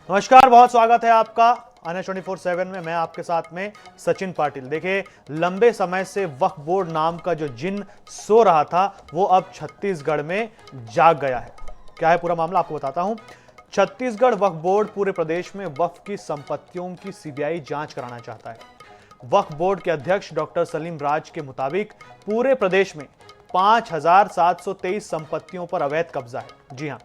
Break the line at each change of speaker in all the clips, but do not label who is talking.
नमस्कार, बहुत स्वागत है आपका अना 24/7 में। मैं आपके साथ में सचिन पाटिल। देखिए, लंबे समय से वक्फ बोर्ड नाम का जो जिन सो रहा था वो अब छत्तीसगढ़ में जाग गया है। क्या है पूरा मामला, आपको बताता हूं। छत्तीसगढ़ वक्फ बोर्ड पूरे प्रदेश में वक्फ की संपत्तियों की सीबीआई जांच कराना चाहता है। वक्फ बोर्ड के अध्यक्ष डॉक्टर सलीम राज के मुताबिक पूरे प्रदेश में 5,723 संपत्तियों पर अवैध कब्जा है। जी हां,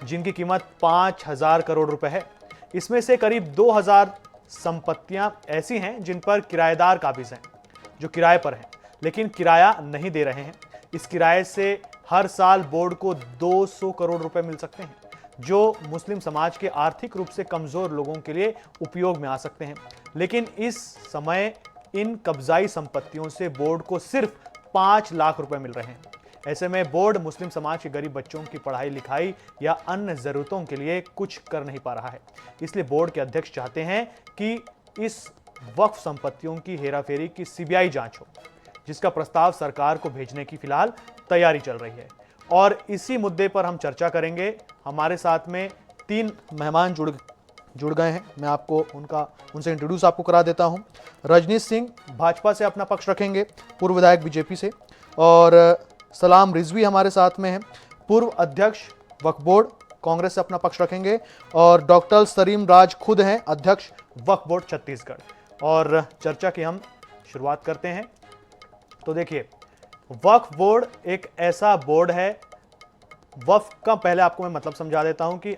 जिनकी कीमत 5,000 करोड़ रुपए है। इसमें से करीब 2,000 संपत्तियां ऐसी हैं जिन पर किराएदार काबिज हैं, जो किराए पर हैं लेकिन किराया नहीं दे रहे हैं। इस किराए से हर साल बोर्ड को 200 करोड़ रुपए मिल सकते हैं, जो मुस्लिम समाज के आर्थिक रूप से कमजोर लोगों के लिए उपयोग में आ सकते हैं। लेकिन इस समय इन कब्जाई संपत्तियों से बोर्ड को सिर्फ 5 लाख रुपए मिल रहे हैं। ऐसे में बोर्ड मुस्लिम समाज के गरीब बच्चों की पढ़ाई लिखाई या अन्य जरूरतों के लिए कुछ कर नहीं पा रहा है। इसलिए बोर्ड के अध्यक्ष चाहते हैं कि इस वक्फ संपत्तियों की हेराफेरी की सीबीआई जांच हो, जिसका प्रस्ताव सरकार को भेजने की फिलहाल तैयारी चल रही है। और इसी मुद्दे पर हम चर्चा करेंगे। हमारे साथ में 3 मेहमान जुड़ गए हैं। मैं आपको उनसे इंट्रोड्यूस आपको करा देता हूं। रजनीश सिंह भाजपा से अपना पक्ष रखेंगे, पूर्व विधायक बीजेपी से। और सलाम रिजवी हमारे साथ में हैं, पूर्व अध्यक्ष वक्फ बोर्ड, कांग्रेस से अपना पक्ष रखेंगे। और डॉक्टर सलीम राज खुद हैं अध्यक्ष वक्फ बोर्ड छत्तीसगढ़। और चर्चा की हम शुरुआत करते हैं। तो देखिए, वक्फ बोर्ड एक ऐसा बोर्ड है, वक्फ का पहले आपको मैं मतलब समझा देता हूं कि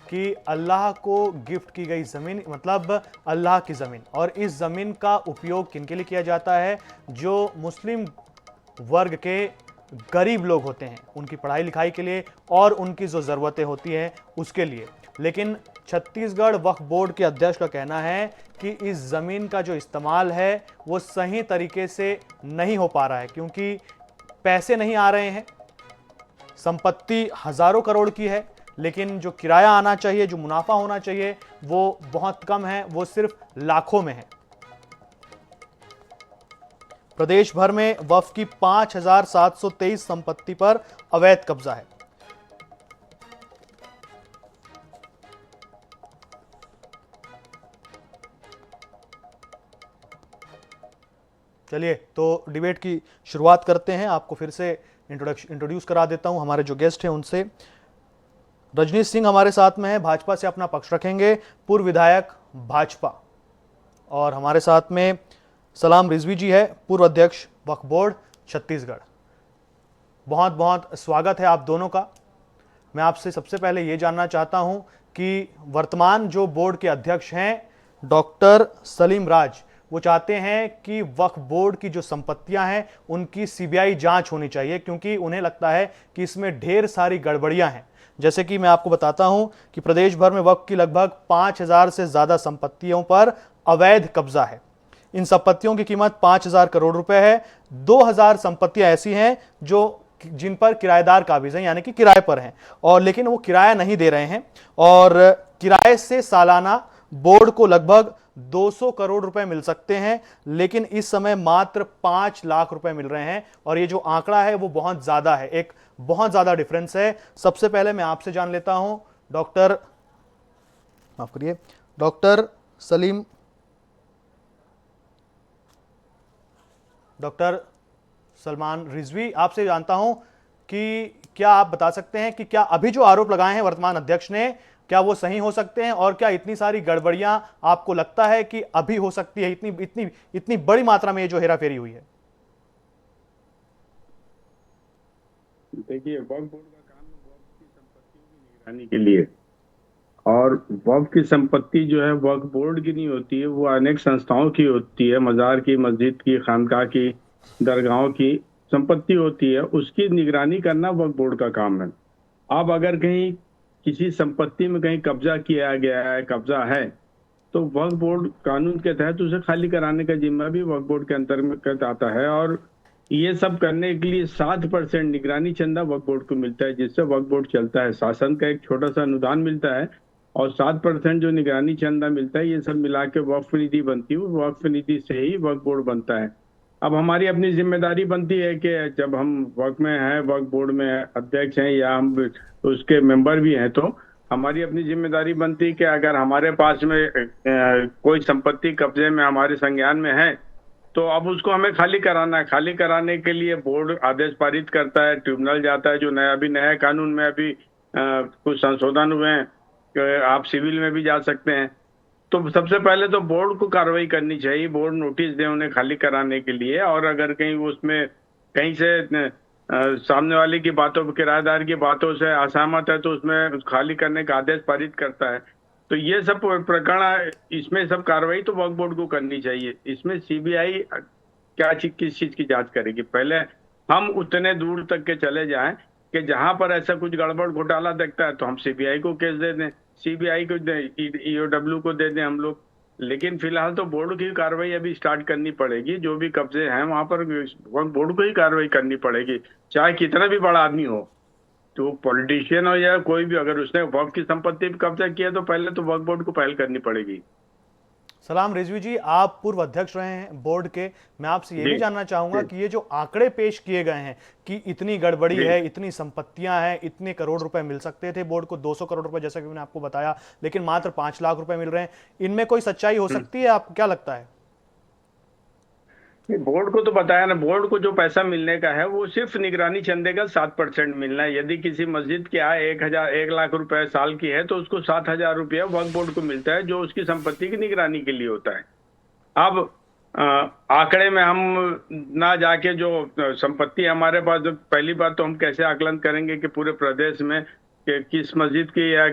कि अल्लाह को गिफ्ट की गई जमीन, मतलब अल्लाह की जमीन। और इस जमीन का उपयोग किन के लिए किया जाता है? जो मुस्लिम वर्ग के गरीब लोग होते हैं, उनकी पढ़ाई लिखाई के लिए और उनकी जो ज़रूरतें होती हैं उसके लिए। लेकिन छत्तीसगढ़ वक्फ बोर्ड के अध्यक्ष का कहना है कि इस ज़मीन का जो इस्तेमाल है वो सही तरीके से नहीं हो पा रहा है, क्योंकि पैसे नहीं आ रहे हैं। संपत्ति हज़ारों करोड़ की है, लेकिन जो किराया आना चाहिए, जो मुनाफा होना चाहिए, वो बहुत कम है, वो सिर्फ लाखों में है। प्रदेश भर में वक्फ की 5,723 संपत्ति पर अवैध कब्जा है। चलिए, तो डिबेट की शुरुआत करते हैं। आपको फिर से इंट्रोड्यूस करा देता हूं हमारे जो गेस्ट हैं उनसे। रजनीश सिंह हमारे साथ में है, भाजपा से अपना पक्ष रखेंगे, पूर्व विधायक भाजपा। और हमारे साथ में सलाम रिजवी जी है, पूर्व अध्यक्ष वक्फ बोर्ड छत्तीसगढ़। बहुत बहुत स्वागत है आप दोनों का। मैं आपसे सबसे पहले ये जानना चाहता हूं कि वर्तमान जो बोर्ड के अध्यक्ष हैं डॉक्टर सलीम राज, वो चाहते हैं कि वक्फ बोर्ड की जो संपत्तियां हैं उनकी सीबीआई जांच होनी चाहिए, क्योंकि उन्हें लगता है कि इसमें ढेर सारी गड़बड़ियां हैं। जैसे कि मैं आपको बताता हूं कि प्रदेश भर में वक्फ की लगभग 5,000 से ज्यादा संपत्तियों पर अवैध कब्जा है। इन संपत्तियों की कीमत 5,000 करोड़ रुपए है। 2,000 संपत्तियां ऐसी हैं जिन पर किराएदार काबिज हैं, यानी कि किराए पर हैं, और लेकिन वो किराया नहीं दे रहे हैं। और किराए से सालाना बोर्ड को लगभग 200 करोड़ रुपए मिल सकते हैं, लेकिन इस समय मात्र 5 लाख रुपए मिल रहे हैं। और ये जो आंकड़ा है वो बहुत ज्यादा है, एक बहुत ज्यादा डिफरेंस है। सबसे पहले मैं आपसे जान लेता हूं माफ करिए, डॉक्टर सलीम, डॉक्टर सलमान रिजवी, आपसे जानता हूं कि क्या आप बता सकते हैं कि क्या अभी जो आरोप लगाए हैं वर्तमान अध्यक्ष ने, क्या वो सही हो सकते हैं? और क्या इतनी सारी गड़बड़ियां आपको लगता है कि अभी हो सकती है, इतनी इतनी इतनी बड़ी मात्रा में ये जो हेराफेरी हुई है?
देखिए, वक्फ बोर्ड का काम वक्फ की संपत्तियों की आने के लिए। और वक्फ की संपत्ति जो है वक्फ बोर्ड की नहीं होती है, वो अनेक संस्थाओं की होती है। मजार की, मस्जिद की, खानका की, दरगाहों की संपत्ति होती है, उसकी निगरानी करना वक्फ बोर्ड का काम है। अब अगर कहीं किसी संपत्ति में कहीं कब्जा किया गया है, कब्जा है, तो वक्फ बोर्ड कानून के तहत उसे खाली कराने का जिम्मा भी वक्फ बोर्ड के अंतर्गत आता है। और ये सब करने के लिए 7% निगरानी चंदा वक्फ बोर्ड को मिलता है, जिससे वक्फ बोर्ड चलता है। शासन का एक छोटा सा अनुदान मिलता है और 7% जो निगरानी चंदा मिलता है, ये सब मिला के वक्फ निधि बनती है। वक्फ निधि से ही वक्फ बोर्ड बनता है। अब हमारी अपनी जिम्मेदारी बनती है कि जब हम वक्फ में हैं, वक्फ बोर्ड में अध्यक्ष हैं या हम उसके मेंबर भी हैं, तो हमारी अपनी जिम्मेदारी बनती है कि अगर हमारे पास में कोई संपत्ति कब्जे में हमारे संज्ञान में है, तो अब उसको हमें खाली कराना है। खाली कराने के लिए बोर्ड आदेश पारित करता है, ट्रिब्यूनल जाता है। जो अभी नया कानून में अभी कुछ संशोधन हुए हैं कि आप सिविल में भी जा सकते हैं। तो सबसे पहले तो बोर्ड को कार्रवाई करनी चाहिए, बोर्ड नोटिस दे उन्हें खाली कराने के लिए। और अगर कहीं उसमें कहीं से सामने वाले की बातों, किराएदार की बातों से असहमत है, तो उसमें खाली करने का आदेश पारित करता है। तो ये सब प्रकरण, इसमें सब कार्रवाई तो वक्फ बोर्ड को करनी चाहिए। इसमें सीबीआई क्या चीज, किस चीज की जांच करेगी? पहले हम उतने दूर तक के चले जाएं कि जहां पर ऐसा कुछ गड़बड़ घोटाला दिखता है तो हम सीबीआई को केस दे दें, सीबीआई को ईओडब्ल्यू को दे दें हम लोग। लेकिन फिलहाल तो बोर्ड की कार्रवाई अभी स्टार्ट करनी पड़ेगी। जो भी कब्जे हैं वहां पर बोर्ड को ही कार्रवाई करनी पड़ेगी, चाहे कितना भी बड़ा आदमी हो। तो पॉलिटिशियन हो या कोई भी, अगर उसने वक्फ की संपत्ति पे कब्जा किया तो पहले तो वक्फ बोर्ड को पहल करनी पड़ेगी।
सलाम रिजवी जी, आप पूर्व अध्यक्ष रहे हैं बोर्ड के। मैं आपसे ये भी जानना चाहूंगा कि ये जो आंकड़े पेश किए गए हैं कि इतनी गड़बड़ी है, इतनी संपत्तियां हैं, इतने करोड़ रुपए मिल सकते थे बोर्ड को, 200 करोड़ रुपए जैसा कि मैंने आपको बताया, लेकिन मात्र 5 लाख रुपए मिल रहे हैं, इनमें कोई सच्चाई हो सकती है? आपको क्या लगता है?
बोर्ड को तो बताया ना, बोर्ड को जो पैसा मिलने का है वो सिर्फ निगरानी चंदे का 7% मिलना है। यदि किसी मस्जिद की आय 1 लाख रुपए साल की है, तो उसको 7,000 रुपया वक्फ बोर्ड को मिलता है, जो उसकी संपत्ति की निगरानी के लिए होता है। अब अ, आंकड़े में हम ना जाके, जो संपत्ति हमारे पास, जो पहली बात तो हम कैसे आकलन करेंगे कि पूरे प्रदेश में कि किस मस्जिद की या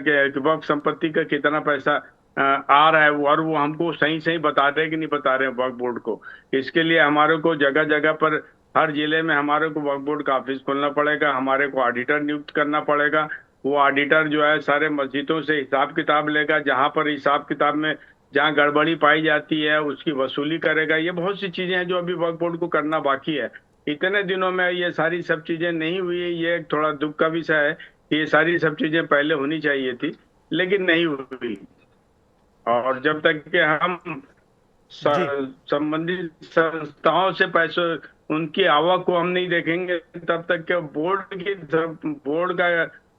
वक्फ संपत्ति का कितना पैसा आ रहा है, और वो हमको सही सही बता रहे हैं कि नहीं बता रहे हैं वक्फ बोर्ड को। इसके लिए हमारे को जगह जगह पर, हर जिले में हमारे को वक्फ बोर्ड का ऑफिस खोलना पड़ेगा, हमारे को ऑडिटर नियुक्त करना पड़ेगा। वो ऑडिटर जो है सारे मस्जिदों से हिसाब किताब लेगा, जहां पर हिसाब किताब में जहां गड़बड़ी पाई जाती है उसकी वसूली करेगा। ये बहुत सी चीजें हैं जो अभी वक्फ बोर्ड को करना बाकी है। इतने दिनों में ये सारी सब चीजें नहीं हुई, ये थोड़ा दुख का विषय है कि ये सारी सब चीजें पहले होनी चाहिए थी, लेकिन नहीं हुई। और जब तक कि हम
जी
संबंधित संस्थाओं से पैसों, उनकी आवक को हम नहीं देखेंगे, तब तक के बोर्ड का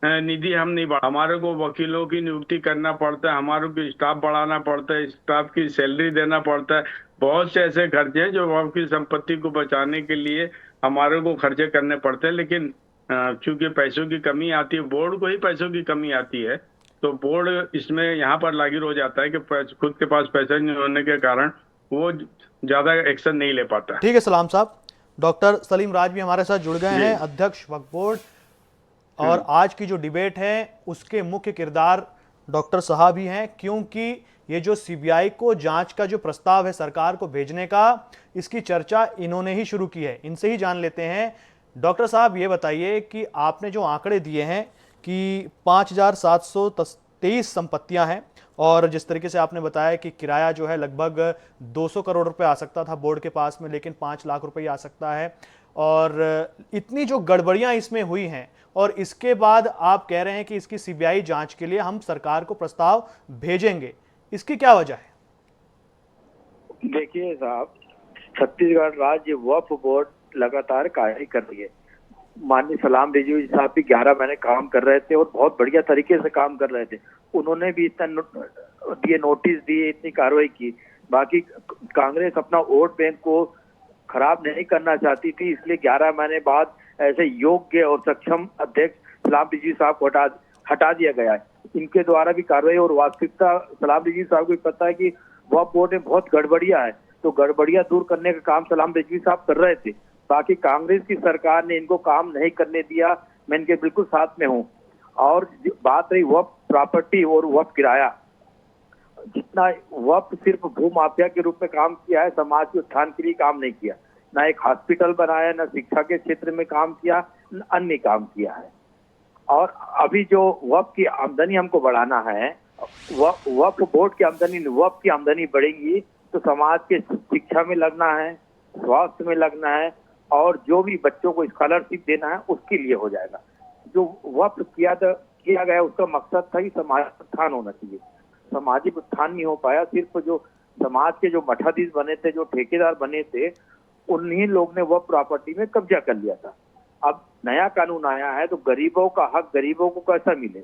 निधि हम नहीं बढ़ा। हमारे को वकीलों की नियुक्ति करना पड़ता है, हमारे को स्टाफ बढ़ाना पड़ता है, स्टाफ की सैलरी देना पड़ता है। बहुत से ऐसे खर्चे हैं जो वक्फ की संपत्ति को बचाने के लिए हमारे को खर्चे करने पड़ते हैं। लेकिन चूंकि पैसों की कमी आती है, बोर्ड को ही पैसों की कमी आती है, तो बोर्ड इसमें यहाँ पर लागिर हो जाता है कि खुद के पास पैसा नहीं होने के कारण वो ज्यादा एक्शन नहीं ले पाता।
ठीक है सलाम साहब। डॉक्टर सलीम राज भी हमारे साथ जुड़ गए हैं, अध्यक्ष वक्फ बोर्ड। और आज की जो डिबेट है उसके मुख्य किरदार डॉक्टर साहब ही हैं, क्योंकि ये जो सीबीआई को जांच का जो प्रस्ताव है सरकार को भेजने का, इसकी चर्चा इन्होंने ही शुरू की है। इनसे ही जान लेते हैं। डॉक्टर साहब ये बताइए कि आपने जो आंकड़े दिए हैं कि 5,723 संपत्तियां हैं, और जिस तरीके से आपने बताया कि किराया जो है लगभग 200 करोड़ रुपए आ सकता था बोर्ड के पास में, लेकिन 5 लाख रुपए ही आ सकता है, और इतनी जो गड़बड़ियां इसमें हुई हैं, और इसके बाद आप कह रहे हैं कि इसकी सीबीआई जांच के लिए हम सरकार को प्रस्ताव भेजेंगे, इसकी क्या वजह है?
देखिए साहब, छत्तीसगढ़ राज्य वक्फ बोर्ड लगातार कार्य कर रही है। माननीय सलाम रिजवी साहब भी 11 महीने काम कर रहे थे और बहुत बढ़िया तरीके से काम कर रहे थे। उन्होंने भी इतना दिए, नोटिस दिए, इतनी कार्रवाई की। बाकी कांग्रेस अपना वोट बैंक को खराब नहीं करना चाहती थी, इसलिए 11 महीने बाद ऐसे योग्य और सक्षम अध्यक्ष सलाम रिजवी साहब को हटा दिया गया है। इनके द्वारा भी कार्रवाई, और वास्तविकता सलाम रिजवी साहब को पता है कि वक्फ बोर्ड में बहुत गड़बड़ियां है, तो गड़बड़ियां दूर करने का काम सलाम रिजवी साहब कर रहे थे। बाकी कांग्रेस की सरकार ने इनको काम नहीं करने दिया, मैं इनके बिल्कुल साथ में हूँ। और बात रही वक्फ प्रॉपर्टी और वक्फ किराया, जितना वक्फ सिर्फ भू माफिया के रूप में काम किया है, समाज के उत्थान के लिए काम नहीं किया। ना एक हॉस्पिटल बनाया, ना शिक्षा के क्षेत्र में काम किया, न अन्य काम किया है। और अभी जो वक्फ की आमदनी हमको बढ़ाना है, वक्फ बोर्ड की आमदनी, वक्फ की आमदनी बढ़ेगी तो समाज के शिक्षा में लगना है, स्वास्थ्य में लगना है, और जो भी बच्चों को स्कॉलरशिप देना है उसके लिए हो जाएगा। जो वक्फ किया गया उसका मकसद था कि समाज उत्थान होना चाहिए। सामाजिक उत्थान नहीं हो पाया, सिर्फ जो समाज के जो मठाधीश बने थे, जो ठेकेदार बने थे, उन्हीं लोग ने वह प्रॉपर्टी में कब्जा कर लिया था। अब नया कानून आया है तो गरीबों का हक गरीबों को कैसा मिले।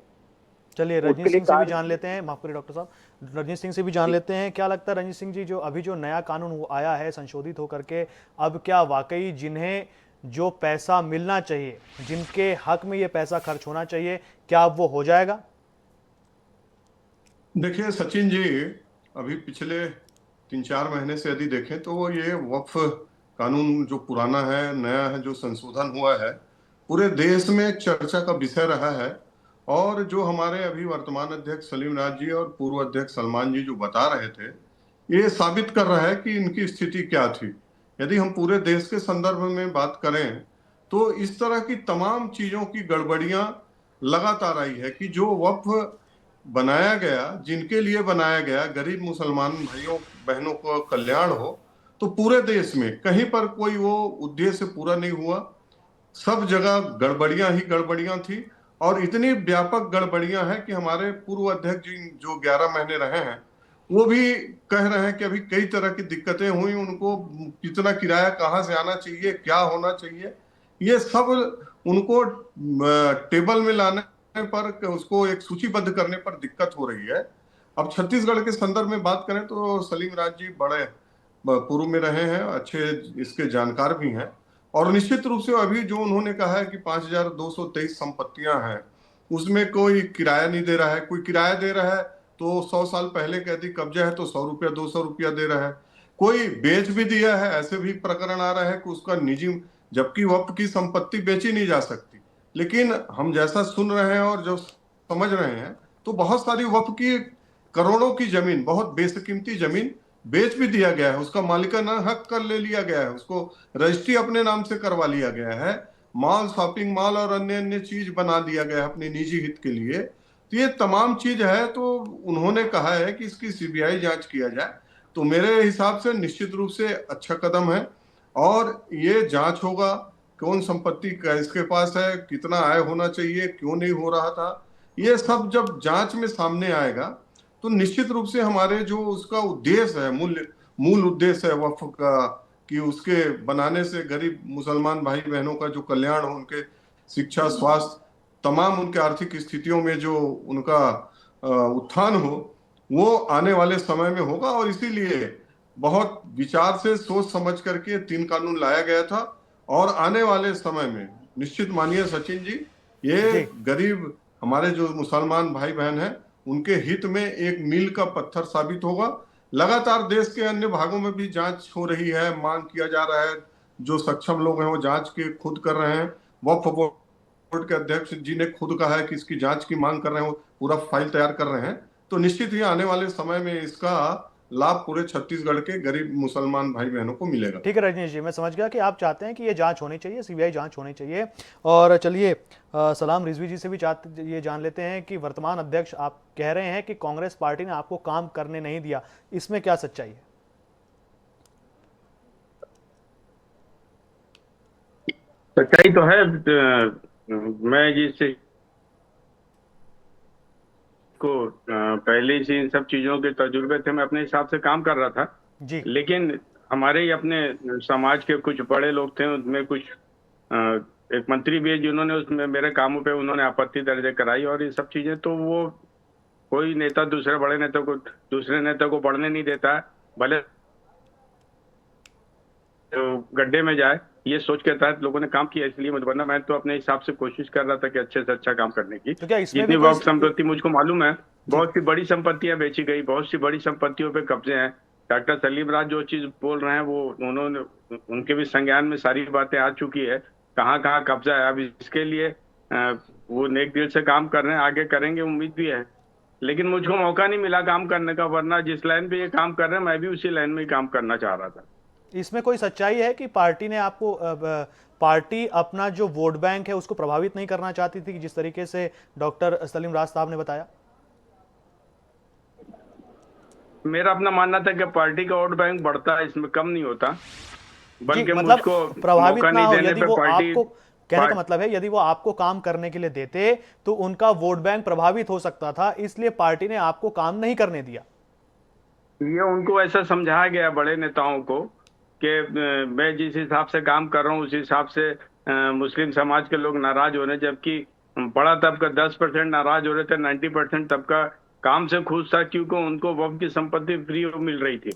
चलिए रंजीत सिंह से भी जान लेते हैं, माफ करिए डॉक्टर साहब, रंजीत सिंह से भी जान लेते हैं। क्या लगता है रंजीत सिंह जी, जो अभी जो नया कानून आया है संशोधित होकर के, अब क्या वाकई जिन्हें जो पैसा मिलना चाहिए, जिनके हक में ये पैसा खर्च होना चाहिए, क्या अब वो हो जाएगा?
देखिए सचिन जी, अभी पिछले 3-4 महीने से यदि देखें तो ये वक्फ कानून जो पुराना है, नया है, जो संशोधन हुआ है, पूरे देश में एक चर्चा का विषय रहा है। और जो हमारे अभी वर्तमान अध्यक्ष सलीम राज जी और पूर्व अध्यक्ष सलमान जी जो बता रहे थे, ये साबित कर रहा है कि इनकी स्थिति क्या थी। यदि हम पूरे देश के संदर्भ में बात करें तो इस तरह की तमाम चीजों की गड़बड़ियां लगातार आई है कि जो वक्फ बनाया गया, जिनके लिए बनाया गया, गरीब मुसलमान भाइयों बहनों को कल्याण हो, तो पूरे देश में कहीं पर कोई वो उद्देश्य पूरा नहीं हुआ। सब जगह गड़बड़ियां ही गड़बड़ियां थी, और इतनी व्यापक गड़बड़ियां हैं कि हमारे पूर्व अध्यक्ष जी जो 11 महीने रहे हैं, वो भी कह रहे हैं कि अभी कई तरह की दिक्कतें हुई, उनको कितना किराया कहाँ से आना चाहिए, क्या होना चाहिए, ये सब उनको टेबल में लाने पर, उसको एक सूचीबद्ध करने पर दिक्कत हो रही है। अब छत्तीसगढ़ के संदर्भ में बात करें तो सलीम राज जी बड़े पूर्व में रहे हैं, अच्छे इसके जानकार भी हैं, और निश्चित रूप से अभी जो उन्होंने कहा है कि 5223 संपत्तियां हैं, उसमें कोई किराया नहीं दे रहा है। कोई किराया दे रहा है तो 100 साल पहले के यदि कब्जा है तो 100 रुपया 200 रुपया दे रहा है। कोई बेच भी दिया है, ऐसे भी प्रकरण आ रहा है कि उसका निजी, जबकि वक्फ की संपत्ति बेची नहीं जा सकती। लेकिन हम जैसा सुन रहे हैं और जो समझ रहे हैं, तो बहुत सारी वक्फ की करोड़ों की जमीन, बहुत बेशकीमती जमीन बेच भी दिया गया है, उसका मालिकाना हक कर ले लिया गया है, उसको रजिस्ट्री अपने नाम से करवा लिया गया है, मॉल, शॉपिंग मॉल और अन्य अन्य चीज बना दिया गया है अपने निजी हित के लिए। तो ये तमाम चीज है, तो उन्होंने कहा है कि इसकी सीबीआई जांच किया जाए। तो मेरे हिसाब से निश्चित रूप से अच्छा कदम है, और ये जांच होगा कौन संपत्ति इसके पास है, कितना आय होना चाहिए, क्यों नहीं हो रहा था, ये सब जब जांच में सामने आएगा तो निश्चित रूप से हमारे जो उसका उद्देश्य है, मूल उद्देश्य है वक्फ का, कि उसके बनाने से गरीब मुसलमान भाई बहनों का जो कल्याण हो, उनके शिक्षा, स्वास्थ्य, तमाम उनके आर्थिक स्थितियों में जो उनका उत्थान हो, वो आने वाले समय में होगा। और इसीलिए बहुत विचार से सोच समझ करके 3 कानून लाया गया था, और आने वाले समय में निश्चित मानिए सचिन जी, ये गरीब हमारे जो मुसलमान भाई बहन हैं, उनके हित में एक मील का पत्थर साबित होगा। लगातार देश के अन्य भागों में भी जांच हो रही है, मांग किया जा रहा है, जो सक्षम लोग हैं वो जांच के खुद कर रहे हैं। वक्फ बोर्ड के अध्यक्ष जी ने खुद कहा है कि इसकी जांच की मांग कर रहे हैं, वो पूरा फाइल तैयार कर रहे हैं। तो निश्चित ही आने वाले समय में इसका लाभ पूरे छत्तीसगढ़ के गरीब मुसलमान भाई बहनों को मिलेगा।
ठीक है रजनीश जी, मैं समझ गया कि आप चाहते हैं कि ये जांच होनी चाहिए, सीबीआई जांच होनी चाहिए। और चलिए सलाम रिजवी जी से भी ये जान लेते हैं कि वर्तमान अध्यक्ष आप कह रहे हैं कि कांग्रेस पार्टी ने आपको काम करने नहीं दिया, इसमें क्या सच्चाई है?
सच्चाई तो है। मैं जिससे को पहले से इन सब चीजों के तजुर्बे थे, मैं अपने हिसाब से काम कर रहा था
जी।
लेकिन हमारे ही अपने समाज के कुछ बड़े लोग थे, उनमें कुछ एक मंत्री भी है जिन्होंने उसमें मेरे कामों पे उन्होंने आपत्ति दर्ज कराई, और ये सब चीजें, तो वो कोई नेता दूसरे बड़े नेता को, दूसरे नेता को बढ़ने नहीं देता है, भले तो गड्ढे में जाए, ये सोच के तहत लोगों ने काम किया। इसलिए मुझे, वरना मैं तो अपने हिसाब से कोशिश कर रहा था कि अच्छे से अच्छा काम करने की।
तो क्या इसमें
जितनी
भी
वक्त संपत्ति मुझको मालूम है, बहुत सी बड़ी संपत्तियां बेची गई, बहुत सी बड़ी संपत्तियों पे कब्जे हैं। डॉक्टर सलीम राज जो चीज बोल रहे हैं वो उन्होंने, उनके भी संज्ञान में सारी बातें आ चुकी है, कहाँ कहाँ कब्जा है। अब इसके लिए वो नेक दिल से काम कर रहे हैं, आगे करेंगे, उम्मीद भी है। लेकिन मुझको मौका नहीं मिला काम करने का, वरना जिस लाइन पे ये काम कर रहे हैं मैं भी उसी लाइन में ही काम करना चाह रहा था।
इसमें कोई सच्चाई है कि पार्टी ने आपको पार्टी अपना जो वोट बैंक है उसको प्रभावित नहीं करना चाहती थी, जिस तरीके से डॉक्टर सलीम राज साहब ने बताया?
मेरा अपना मानना था कि पार्टी का वोट बैंक बढ़ता है, इसमें कम नहीं होता,
जी,
बल्कि
मतलब
मुझको
प्रभावित
मौका
ना
नहीं
हो।
देने
यदि
पे
वो
पार्टी
आपको, कहने का मतलब है यदि वो आपको काम करने के लिए देते तो उनका वोट बैंक प्रभावित हो सकता था, इसलिए पार्टी ने आपको काम नहीं करने दिया।
ये उनको ऐसा समझाया गया बड़े नेताओं को कि मैं जिस हिसाब से काम कर रहा हूँ उस हिसाब से मुस्लिम समाज के लोग नाराज हो रहे हैं, जबकि बड़ा तबका 10% नाराज हो रहे थे, 90% तबका काम से खुश था, क्योंकि उनको वक्फ की संपत्ति फ्री मिल रही थी।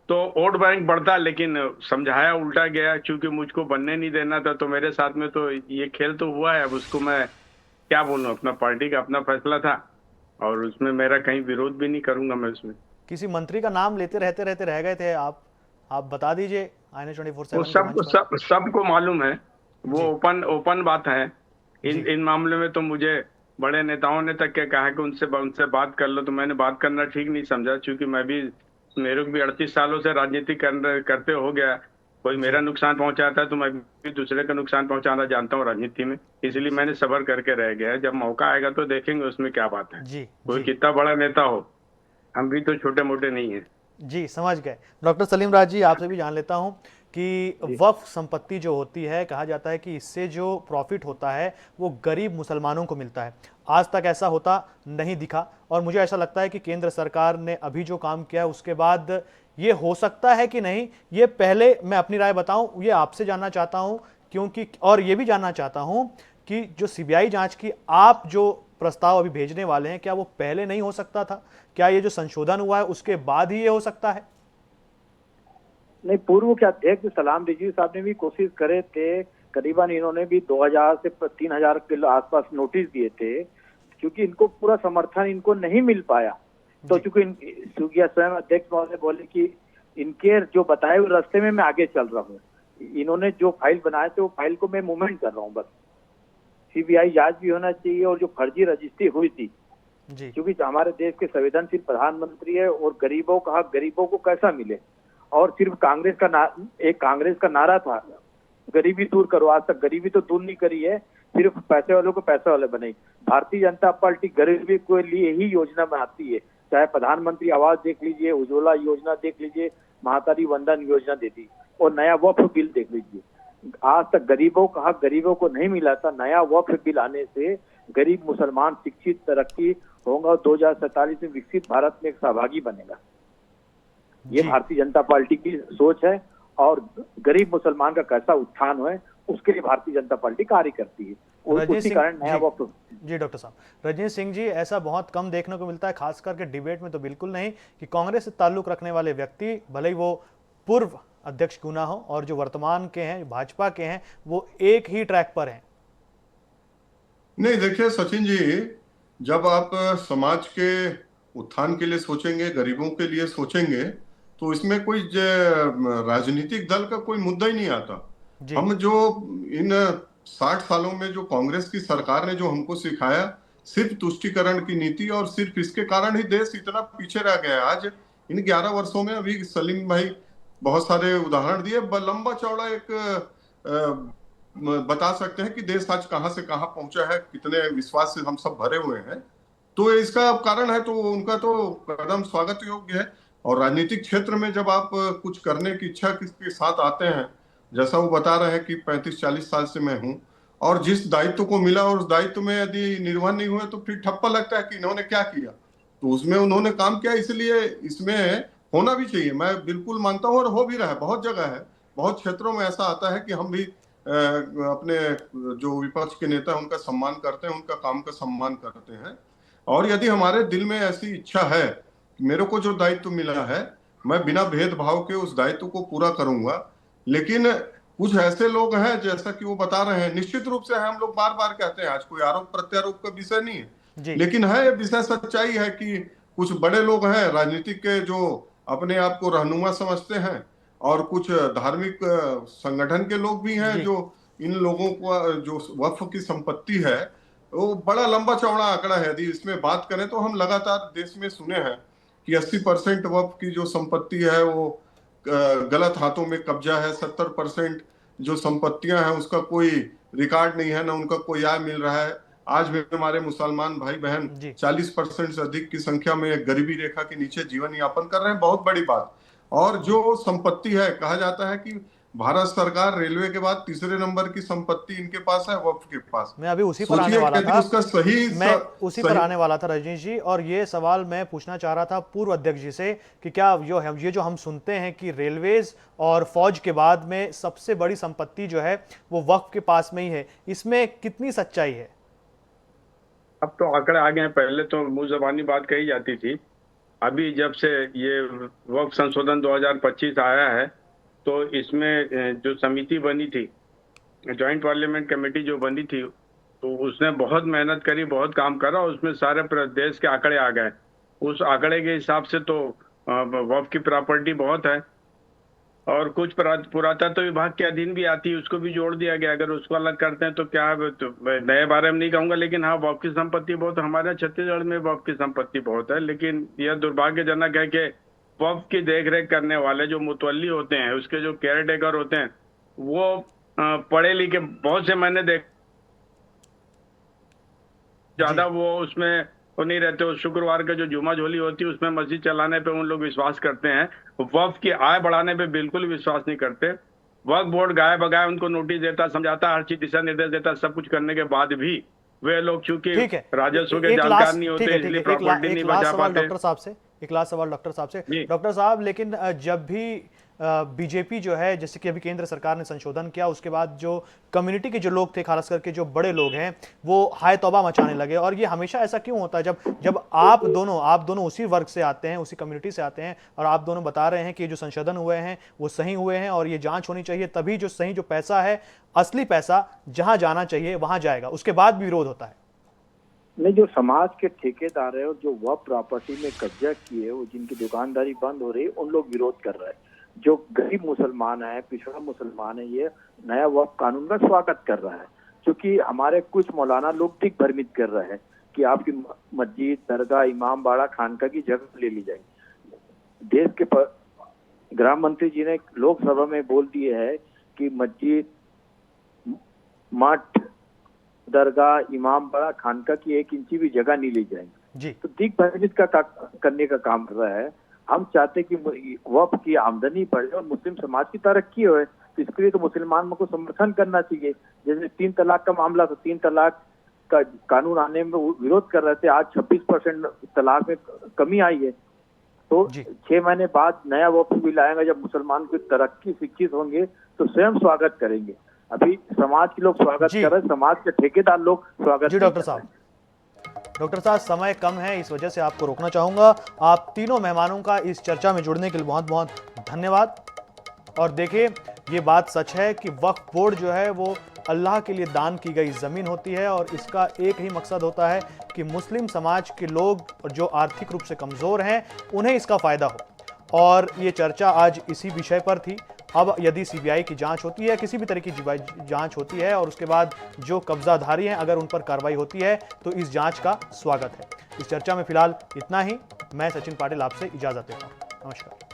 तो वोट बैंक बढ़ता, लेकिन समझाया उल्टा गया, क्योंकि मुझको बनने नहीं देना था। तो मेरे साथ में तो ये खेल तो हुआ है, अब उसको मैं क्या बोलूं, अपना पार्टी का अपना फैसला था और उसमें मेरा कहीं विरोध भी नहीं करूंगा मैं उसमें।
किसी मंत्री का नाम लेते रहते रहते रह गए थे आप बता दीजिए INA
वो
24/7 के मंच
सबको
पर।
सबको मालूम है, वो
जी
ओपन बात है। इन
जी
इन मामले में तो मुझे बड़े नेताओं ने तक के कहा कि उनसे उनसे बात कर लो, तो मैंने बात करना ठीक नहीं समझा, क्योंकि मेरे को भी 38 सालों से राजनीति करते हो गया। कोई मेरा
जी
नुकसान पहुंचाता है तो मैं भी दूसरे का नुकसान पहुंचाना जानता हूँ राजनीति में, इसलिए मैंने सब्र करके रह गया। जब मौका आएगा तो देखेंगे उसमें क्या बात है।
जी
कोई
जी
कितना बड़ा नेता हो, हम भी तो छोटे मोटे नहीं है।
जी, समझ गए। डॉक्टर सलीम राज जी, आपसे भी जान लेता हूं कि वक्फ संपत्ति जो होती है, कहा जाता है कि इससे जो प्रॉफिट होता है वो गरीब मुसलमानों को मिलता है। आज तक ऐसा होता नहीं दिखा, और मुझे ऐसा लगता है कि केंद्र सरकार ने अभी जो काम किया है उसके बाद ये हो सकता है कि नहीं, ये पहले मैं अपनी राय बताऊं, ये आपसे जानना चाहता हूं, क्योंकि और ये भी जानना चाहता हूं कि जो सीबीआई जांच की आप जो प्रस्ताव अभी भेजने वाले हैं, क्या वो पहले नहीं हो सकता था? क्या ये जो संशोधन हुआ है उसके बाद ही ये हो सकता है?
नहीं, पूर्व के अध्यक्ष सलाम रिजवी साहब ने भी कोशिश करे थे, करीबन इन्होंने भी 2000 से 3000 के आसपास नोटिस दिए थे, क्योंकि इनको पूरा समर्थन इनको नहीं मिल पाया। तो चूंकि स्वयं अध्यक्ष महोदय बोले कि इनके जो बताए हुए रास्ते में मैं आगे चल रहा हूँ, इन्होंने जो फाइल बनाए थे वो फाइल को मैं मूवमेंट कर रहा हूँ बस। सीबीआई जांच भी होना चाहिए, और जो फर्जी रजिस्ट्री हुई थी, क्योंकि हमारे देश के संवेदनशील प्रधानमंत्री है, और गरीबों का हक गरीबों को कैसा मिले। और सिर्फ कांग्रेस का नारा था, गरीबी दूर करो, आज तक गरीबी तो दूर नहीं करी है, सिर्फ पैसे वालों को पैसे वाले बनाई। भारतीय जनता पार्टी गरीबी के लिए ही योजना बनाती है, चाहे प्रधानमंत्री आवास देख लीजिए, उज्ज्वला योजना देख लीजिए, महातारी वंदन योजना देती, और नया वक्फ बिल देख लीजिए। आज तक गरीबों का हक गरीबों को नहीं मिला था। नया वक्फ बिल आने से गरीब मुसलमान शिक्षित, तरक्की होगा, और 2047 में विकसित भारत में एक सहभागी बनेगा। ये भारतीय जनता पार्टी की सोच है, और गरीब मुसलमान का कैसा उत्थान हो उसके लिए भारतीय जनता पार्टी कार्य करती है, और उसी कारण नया वक्त।
जी डॉक्टर साहब, रजनीश सिंह जी, ऐसा बहुत कम देखने को मिलता है, खास करके डिबेट में तो बिल्कुल नहीं, कि कांग्रेस से ताल्लुक रखने वाले व्यक्ति, भले ही वो पूर्व अध्यक्ष क्यों ना हो और जो वर्तमान के हैं भाजपा के हैं, वो एक ही ट्रैक पर हैं।
नहीं, देखिए सचिन जी, जब आप समाज के उत्थान के लिए सोचेंगे, गरीबों के लिए सोचेंगे, तो इसमें कोई राजनीतिक दल का कोई मुद्दा ही नहीं आता। हम जो इन 60 सालों में जो कांग्रेस की सरकार ने जो हमको सिखाया, सिर्फ तुष्टीकरण की नीति, और सिर्फ इसके कारण ही देश इतना पीछे रह गया है। आज इन 11 वर्षों में, अभी सलीम भाई बहुत सारे उदाहरण दिए, लंबा चौड़ा एक बता सकते हैं कि देश आज कहां से कहां पहुंचा है, कितने विश्वास से हम सब भरे हुए हैं। तो इसका कारण है, तो उनका तो कदम स्वागत योग्य है। और राजनीतिक क्षेत्र में जब आप कुछ करने की इच्छा के साथ आते हैं, जैसा वो बता रहे हैं कि 35-40 साल से मैं हूं, और जिस दायित्व को मिला और उस दायित्व में यदि निर्वहन नहीं हुए तो फिर ठप्पा लगता है कि इन्होंने क्या किया। तो उसमें उन्होंने काम किया, इसलिए इसमें होना भी चाहिए, मैं बिल्कुल मानता हूँ, और हो भी रहा है। बहुत जगह है, बहुत क्षेत्रों में ऐसा आता है कि हम भी अपने जो विपक्ष के नेता हैं उनका सम्मान करते हैं, उनका काम का सम्मान करते हैं। और यदि हमारे दिल में ऐसी इच्छा है, मेरे को जो दायित्व मिला है, मैं बिना भेदभाव के उस दायित्व को पूरा करूंगा। लेकिन कुछ ऐसे लोग हैं, जैसा कि वो बता रहे हैं, निश्चित रूप से है, हम लोग बार बार कहते हैं, आज कोई आरोप प्रत्यारोप का विषय नहीं है, लेकिन है ये विषय सच्चाई है कि कुछ बड़े लोग हैं राजनीतिक के, जो अपने आप को रहनुमा समझते हैं, और कुछ धार्मिक संगठन के लोग भी हैं जो इन लोगों को जो वक्फ की संपत्ति है वो बड़ा लंबा चौड़ा आंकड़ा है। यदि इसमें बात करें तो हम लगातार देश में सुने हैं कि 80% वक्फ की जो संपत्ति है वो गलत हाथों में कब्जा है। 70% जो संपत्तियां हैं उसका कोई रिकॉर्ड नहीं है, ना उनका कोई आय मिल रहा है। आज भी हमारे मुसलमान भाई बहन
जी
40% से अधिक की संख्या में गरीबी रेखा के नीचे जीवन यापन कर रहे हैं, बहुत बड़ी बात। और जो संपत्ति है, कहा जाता है कि भारत सरकार रेलवे के बाद तीसरे नंबर की संपत्ति इनके पास है, वक्फ के पास।
मैं अभी उसी पर आने
सोचिए
वाला
यदि
था।
उसका
मैं उसी पर आने वाला था रजनीश जी, और ये सवाल मैं पूछना चाह रहा था पूर्व अध्यक्ष जी से कि क्या जो हम सुनते हैं कि रेलवेज और फौज के बाद में सबसे बड़ी संपत्ति जो है वो वक्फ के पास में ही है, इसमें कितनी सच्चाई है?
अब तो आंकड़े आ गए हैं, पहले तो मुंह जबानी बात कही जाती थी। अभी जब से ये वक्फ संशोधन 2025 आया है तो इसमें जो समिति बनी थी, जॉइंट पार्लियामेंट कमेटी जो बनी थी, तो उसने बहुत मेहनत करी, बहुत काम करा, उसमें सारे देश के आंकड़े आ गए। उस आंकड़े के हिसाब से तो वक्फ की प्रॉपर्टी बहुत है, और कुछ पुरातत्व विभाग के अधीन भी आती है, उसको भी जोड़ दिया गया। अगर उसको अलग करते हैं तो क्या है, तो मैं नए बारे में नहीं कहूंगा, लेकिन हाँ वक्फ की संपत्ति बहुत, हमारे छत्तीसगढ़ में वक्फ की संपत्ति बहुत है। लेकिन यह दुर्भाग्यजनक है कि वक्फ की देखरेख करने वाले जो मुतवल्ली होते हैं, उसके जो केयर टेकर होते हैं, वो पढ़े लिखे बहुत से मैंने देख, ज्यादा वो उसमें वो नहीं रहते। उस शुक्रवार का जो जुमा झोली होती है उसमें मस्जिद चलाने पे उन लोग विश्वास करते हैं, वक्फ की आय बढ़ाने पे बिल्कुल विश्वास नहीं करते। वक्फ बोर्ड गाय बगाए उनको नोटिस देता, समझाता, हर चीज दिशा निर्देश देता, सब कुछ करने के बाद भी वे लोग चूंकि
ठीक है,
राजस्व के
एक
जानकार
लास्ट
नहीं
ठीक
होते,
है, ठीक
इसलिए
है,
प्रॉपर्टी
एक
नहीं
लास्ट
बचा
सवाल
पाते।
डॉक्टर साहब से, एक लास्ट सवाल डॉक्टर साहब से।
जी।
डॉक्टर साहब, लेकिन जब भी बीजेपी जो है, जैसे कि अभी केंद्र सरकार ने संशोधन किया, उसके बाद जो कम्युनिटी के जो लोग थे, खास करके जो बड़े लोग हैं, वो हाय तौबा मचाने लगे। और ये हमेशा ऐसा क्यों होता है? जब आप दोनों उसी वर्ग से आते हैं, उसी कम्युनिटी से आते हैं, और आप दोनों बता रहे हैं कि ये जो संशोधन हुए हैं वो सही हुए हैं और ये जांच होनी चाहिए, तभी जो सही जो पैसा है, असली पैसा जहां जाना चाहिए वहां जाएगा, उसके बाद भी विरोध होता है।
नहीं, जो समाज के ठेकेदार है और जो वह प्रॉपर्टी में कब्जा किए, वो जिनकी दुकानदारी बंद हो रही है, उन लोग विरोध कर रहे हैं। जो गरीब मुसलमान है, पिछड़ा मुसलमान है, ये नया वक्फ कानून का स्वागत कर रहा है। क्योंकि हमारे कुछ मौलाना लोग ठीक भ्रमित कर रहे हैं कि आपकी मस्जिद, दरगाह, इमाम बाड़ा, खानका की जगह ले ली जाएगी। देश के गृह मंत्री जी ने लोकसभा में बोल दिए है कि मस्जिद, मठ, दरगाह, इमाम बाड़ा, खानका की 1 इंची भी जगह नहीं ली जाएगी
जी।
तो दिख भ्रमित करने का काम कर रहा है। हम चाहते कि वक्फ की आमदनी बढ़े और मुस्लिम समाज की तरक्की हो, तो इसके लिए तो मुसलमानों को समर्थन करना चाहिए। जैसे 3 तलाक का मामला, तो 3 तलाक का कानून आने में विरोध कर रहे थे, आज 26% तलाक में कमी आई है। तो 6 महीने बाद नया वक्फ बिल आएगा, जब मुसलमान की तरक्की, शिक्षित होंगे तो स्वयं स्वागत करेंगे। अभी समाज के लोग स्वागत कर रहे हैं, समाज के ठेकेदार लोग स्वागत
जी। डॉक्टर साहब, समय कम है, इस वजह से आपको रोकना चाहूंगा। आप तीनों मेहमानों का इस चर्चा में जुड़ने के लिए बहुत बहुत धन्यवाद। और देखिए, ये बात सच है कि वक्फ बोर्ड जो है वो अल्लाह के लिए दान की गई ज़मीन होती है, और इसका एक ही मकसद होता है कि मुस्लिम समाज के लोग जो आर्थिक रूप से कमज़ोर हैं उन्हें इसका फ़ायदा हो। और ये चर्चा आज इसी विषय पर थी। अब यदि सीबीआई की जांच होती है, किसी भी तरह की जांच होती है, और उसके बाद जो कब्जाधारी हैं अगर उन पर कार्रवाई होती है, तो इस जांच का स्वागत है। इस चर्चा में फिलहाल इतना ही। मैं सचिन पाटिल आपसे इजाज़त लेता हूँ। नमस्कार।